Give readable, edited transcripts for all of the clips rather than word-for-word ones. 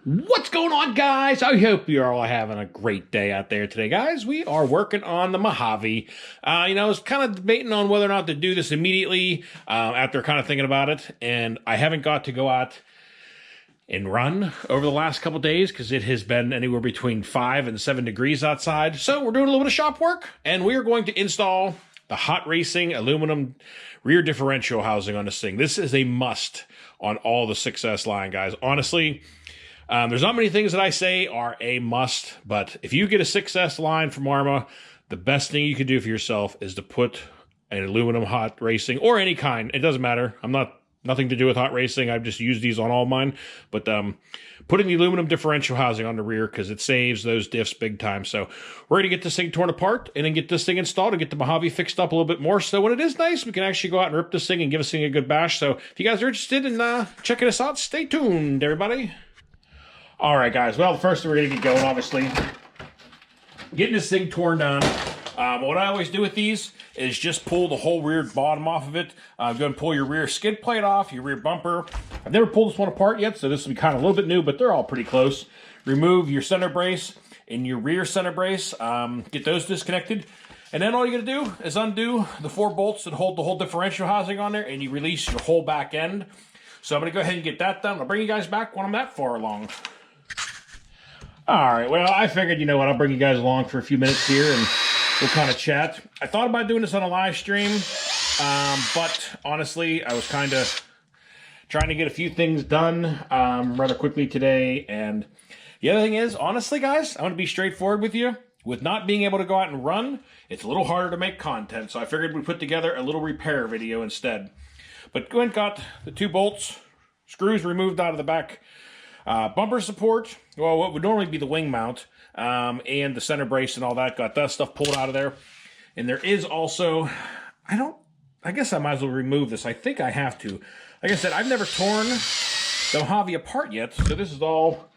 What's going on, guys? I hope you're all having a great day out there today, guys. We are working on the Mojave. I was kind of debating on whether or not to do this immediately after kind of thinking about it, and I haven't got to go out and run over the last couple days because it has been anywhere between 5 and 7 degrees outside. So we're doing a little bit of shop work, and we are going to install the hot racing aluminum rear differential housing on this thing. This is a must on all the 6S line, guys. Honestly, there's not many things that I say are a must, but if you get a 6S line from Arrma, the best thing you can do for yourself is to put an aluminum hot racing, or any kind. It doesn't matter. Nothing to do with hot racing. I've just used these on all mine. But putting the aluminum differential housing on the rear, because it saves those diffs big time. So we're going to get this thing torn apart and then get this thing installed and get the Mojave fixed up a little bit more. So when it is nice, we can actually go out and rip this thing and give this thing a good bash. So if you guys are interested in checking us out, stay tuned, everybody. All right, guys. Well, the first thing we're going to get going, obviously, getting this thing torn down. What I always do with these is just pull the whole rear bottom off of it. Go and pull your rear skid plate off, your rear bumper. I've never pulled this one apart yet, so this will be kind of a little bit new, but they're all pretty close. Remove your center brace and your rear center brace. Get those disconnected. And then all you got to do is undo the 4 bolts that hold the whole differential housing on there, and you release your whole back end. So I'm going to go ahead and get that done. I'll bring you guys back when I'm that far along. All right, well, I figured, you know what, I'll bring you guys along for a few minutes here, and we'll kind of chat. I thought about doing this on a live stream, but honestly, I was kind of trying to get a few things done rather quickly today. And the other thing is, honestly, guys, I'm going to be straightforward with you. With not being able to go out and run, it's a little harder to make content, so I figured we'd put together a little repair video instead. But go ahead and got the 2 bolts, screws removed out of the back bumper support. Well, what would normally be the wing mount, and the center brace and all that, got that stuff pulled out of there. And there is also, I guess I might as well remove this. I think I have to. Like I said, I've never torn the Mojave apart yet, so this is all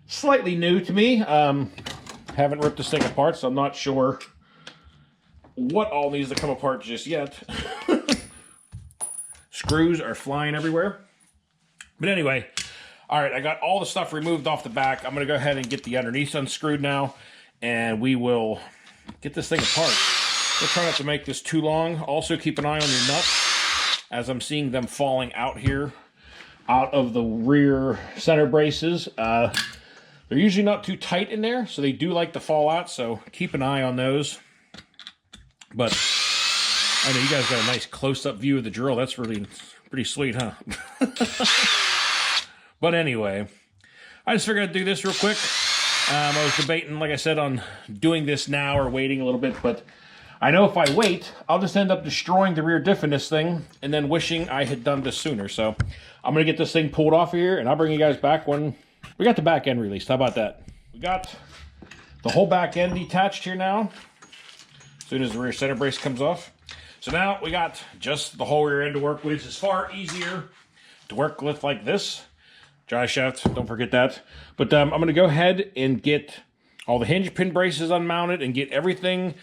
slightly new to me. Haven't ripped this thing apart, so I'm not sure what all needs to come apart just yet. Screws are flying everywhere. But anyway, all right, I got all the stuff removed off the back. I'm going to go ahead and get the underneath unscrewed now, and we will get this thing apart. We'll try not to make this too long. Also, keep an eye on your nuts, as I'm seeing them falling out here, out of the rear center braces. They're usually not too tight in there, so they do like to fall out, so keep an eye on those. But I know you guys got a nice close-up view of the drill. That's really pretty sweet, huh? But anyway, I just figured I'd do this real quick. I was debating, like I said, on doing this now or waiting a little bit, but I know if I wait, I'll just end up destroying the rear diff in this thing and then wishing I had done this sooner. So I'm going to get this thing pulled off of here, and I'll bring you guys back when we got the back end released. How about that? We got the whole back end detached here now, as soon as the rear center brace comes off. So now we got just the whole rear end to work with. It's far easier to work with like this. Dry shaft, don't forget that. But I'm going to go ahead and get all the hinge pin braces unmounted and get everything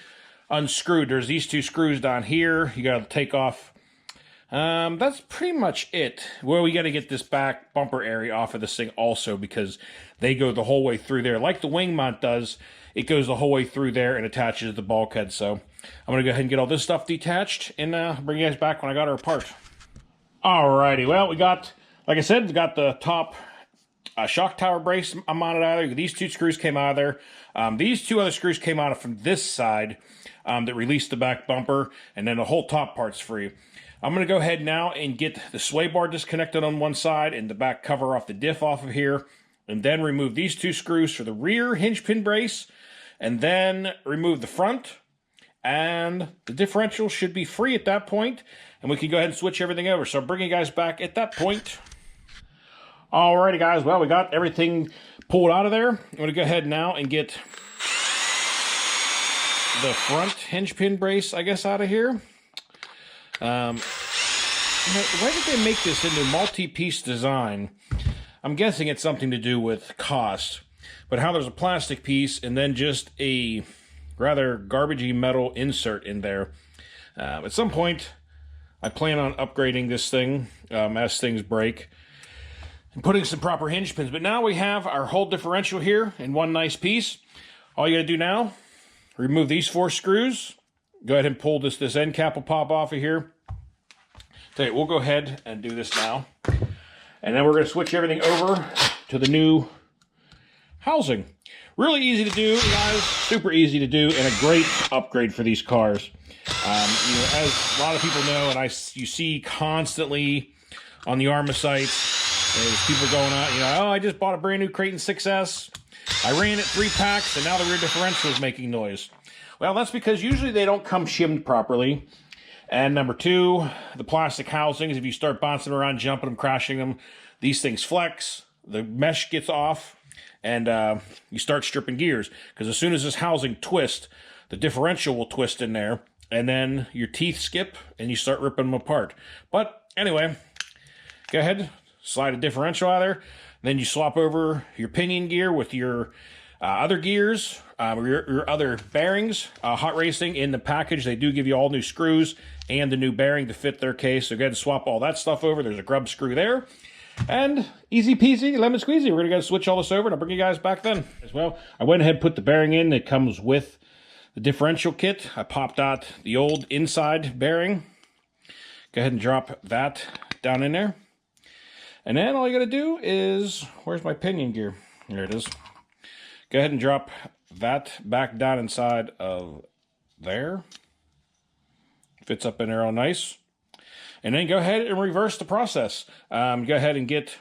unscrewed. There's these 2 screws down here. You got to take off. That's pretty much it. Well, we got to get this back bumper area off of this thing also, because they go the whole way through there. Like the wing mount does, it goes the whole way through there and attaches to the bulkhead. So I'm going to go ahead and get all this stuff detached and bring you guys back when I got her apart. Alrighty, well, we got, like I said, we got the top shock tower brace mounted out of there. These 2 screws came out of there. These 2 other screws came out from this side that released the back bumper, and then the whole top part's free. I'm going to go ahead now and get the sway bar disconnected on one side and the back cover off the diff off of here, and then remove these 2 screws for the rear hinge pin brace, and then remove the front, and the differential should be free at that point, and we can go ahead and switch everything over. So I'll bring you guys back at that point. Alrighty, guys. Well, we got everything pulled out of there. I'm going to go ahead now and get the front hinge pin brace, I guess, out of here. Why did they make this into multi-piece design? I'm guessing it's something to do with cost. But how there's a plastic piece and then just a rather garbagey metal insert in there. At some point, I plan on upgrading this thing as things break and putting some proper hinge pins. But now we have our whole differential here in one nice piece. All you gotta do now, remove these 4 screws. Go ahead and pull this end cap will pop off of here. So we'll go ahead and do this now. And then we're gonna switch everything over to the new housing. Really easy to do, guys. Super easy to do, and a great upgrade for these cars. As a lot of people know, and you see constantly on the Arrma sites, there's people going out, oh, I just bought a brand new Creighton 6S. I ran it 3 packs, and now the rear differential is making noise. Well, that's because usually they don't come shimmed properly. And number 2, the plastic housings, if you start bouncing around, jumping them, crashing them, these things flex, the mesh gets off, and you start stripping gears. Because as soon as this housing twists, the differential will twist in there, and then your teeth skip, and you start ripping them apart. But anyway, go ahead, slide a differential out of there, then you swap over your pinion gear with your other gears, your other bearings. Hot Racing, in the package, they do give you all new screws and the new bearing to fit their case. So go ahead and swap all that stuff over. There's a grub screw there. And easy peasy, lemon squeezy. We're going to go switch all this over, and I'll bring you guys back then as well. I went ahead and put the bearing in that comes with the differential kit. I popped out the old inside bearing. Go ahead and drop that down in there. And then all you got to do is, where's my pinion gear? There it is. Go ahead and drop that back down inside of there. Fits up in there all nice. And then go ahead and reverse the process. Go ahead and get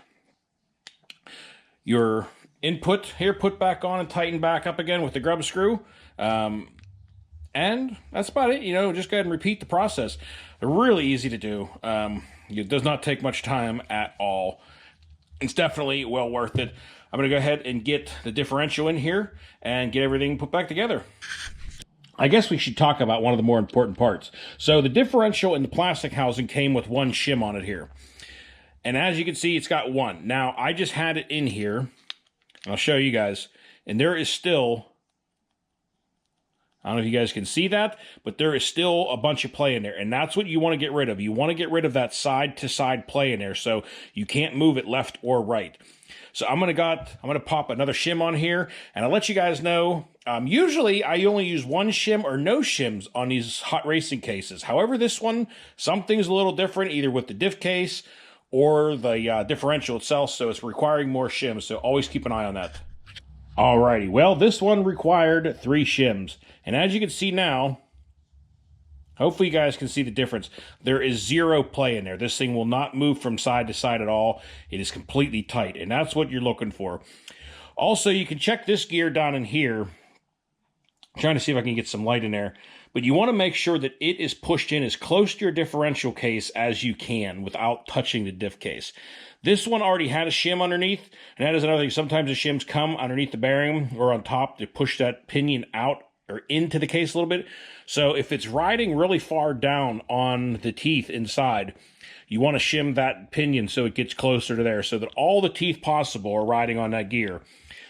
your input here put back on and tighten back up again with the grub screw. And that's about it. Just go ahead and repeat the process. They're really easy to do. It does not take much time at all. It's definitely well worth it. I'm going to go ahead and get the differential in here and get everything put back together. I guess we should talk about one of the more important parts. So the differential in the plastic housing came with 1 shim on it here. And as you can see, it's got 1. Now, I just had it in here. I'll show you guys. And there is still, I don't know if you guys can see that, but there is still a bunch of play in there. And that's what you want to get rid of. You want to get rid of that side-to-side play in there, so you can't move it left or right. So I'm gonna pop another shim on here, and I'll let you guys know. Usually I only use 1 shim or no shims on these Hot Racing cases. However, this one, something's a little different, either with the diff case or the differential itself, so it's requiring more shims, so always keep an eye on that. Alrighty, well, this one required 3 shims, and as you can see now, hopefully you guys can see the difference. There is 0 play in there. This thing will not move from side to side at all. It is completely tight, and that's what you're looking for. Also, you can check this gear down in here. I'm trying to see if I can get some light in there. But you want to make sure that it is pushed in as close to your differential case as you can without touching the diff case. This one already had a shim underneath, and that is another thing. Sometimes the shims come underneath the bearing or on top to push that pinion out or into the case a little bit. So if it's riding really far down on the teeth inside, you want to shim that pinion so it gets closer to there so that all the teeth possible are riding on that gear.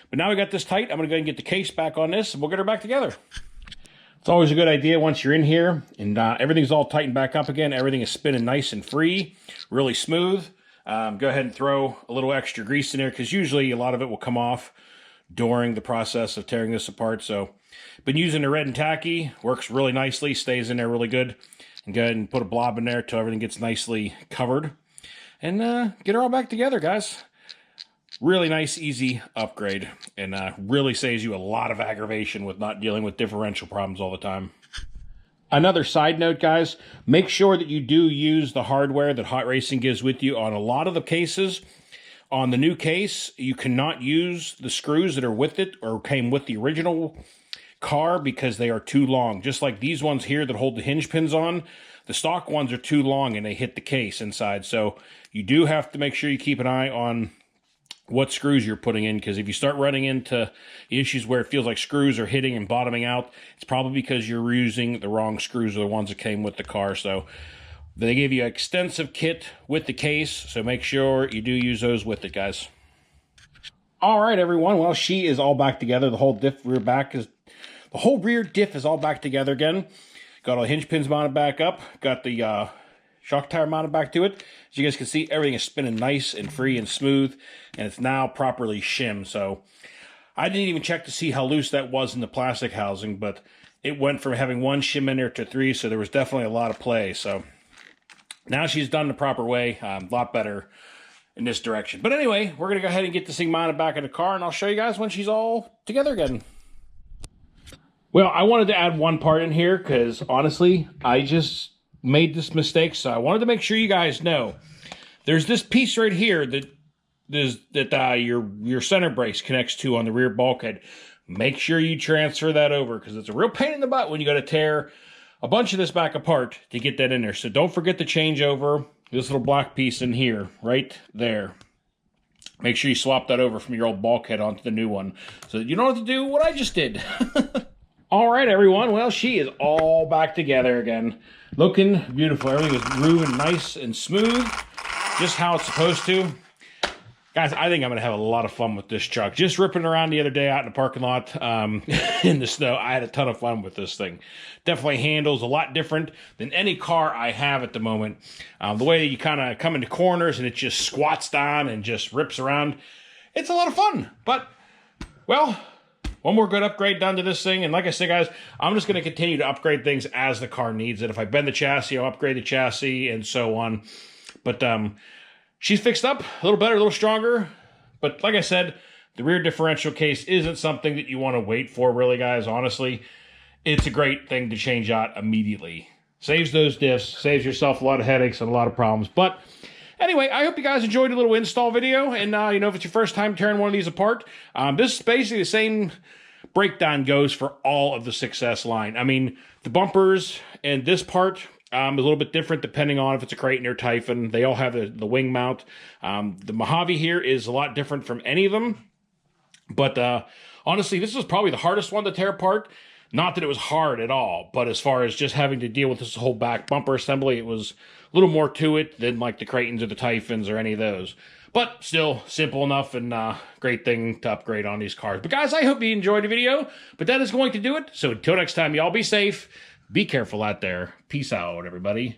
But now we got this tight, I'm going to go and get the case back on this, and we'll get her back together. It's always a good idea once you're in here and everything's all tightened back up again, everything is spinning nice and free, really smooth. Go ahead and throw a little extra grease in there, because usually a lot of it will come off during the process of tearing this apart. So been using the red and tacky, works really nicely, stays in there really good. And go ahead and put a blob in there till everything gets nicely covered. And get her all back together, guys. Really nice, easy upgrade, and really saves you a lot of aggravation with not dealing with differential problems all the time. Another side note, guys, make sure that you do use the hardware that Hot Racing gives with you on a lot of the cases. On the new case, you cannot use the screws that are with it or came with the original car because they are too long. Just like these ones here that hold the hinge pins on, the stock ones are too long and they hit the case inside. So you do have to make sure you keep an eye on what screws you're putting in, because if you start running into issues where it feels like screws are hitting and bottoming out, it's probably because you're using the wrong screws or the ones that came with the car. So they gave you an extensive kit with the case, so make sure you do use those with it, guys. All right, everyone. Well, she is all back together. The whole rear diff is all back together again. Got all the hinge pins mounted back up. Got the shock tire mounted back to it. As you guys can see, everything is spinning nice and free and smooth, and it's now properly shimmed. So I didn't even check to see how loose that was in the plastic housing, but it went from having 1 shim in there to 3, so there was definitely a lot of play. So now she's done the proper way, a lot better in this direction. But anyway, we're going to go ahead and get this thing mounted back in the car, and I'll show you guys when she's all together again. Well, I wanted to add one part in here because, honestly, I just made this mistake, so I wanted to make sure you guys know. There's this piece right here that your center brace connects to on the rear bulkhead. Make sure you transfer that over because it's a real pain in the butt when you got to tear a bunch of this back apart to get that in there. So don't forget to change over this little black piece in here, right there. Make sure you swap that over from your old bulkhead onto the new one so that you don't have to do what I just did. All right, everyone. Well, she is all back together again. Looking beautiful. Everything is grooving nice and smooth, just how it's supposed to. Guys, I think I'm going to have a lot of fun with this truck. Just ripping around the other day out in the parking lot in the snow, I had a ton of fun with this thing. Definitely handles a lot different than any car I have at the moment. The way that you kind of come into corners and it just squats down and just rips around, it's a lot of fun. But, well, one more good upgrade done to this thing. And like I said, guys, I'm just going to continue to upgrade things as the car needs it. If I bend the chassis, I'll upgrade the chassis and so on. But, she's fixed up, a little better, a little stronger. But like I said, the rear differential case isn't something that you want to wait for, really, guys. Honestly, it's a great thing to change out immediately. Saves those diffs, saves yourself a lot of headaches and a lot of problems. But anyway, I hope you guys enjoyed a little install video. And, you know, if it's your first time tearing one of these apart, this is basically the same breakdown goes for all of the Success line. I mean, the bumpers and this part, a little bit different depending on if it's a Creighton or Typhon. They all have the wing mount. The Mojave here is a lot different from any of them. But honestly, this was probably the hardest one to tear apart. Not that it was hard at all, but as far as just having to deal with this whole back bumper assembly, it was a little more to it than like the Creightons or the Typhons or any of those. But still simple enough and great thing to upgrade on these cars. But guys, I hope you enjoyed the video. But that is going to do it. So until next time, y'all be safe. Be careful out there. Peace out, everybody.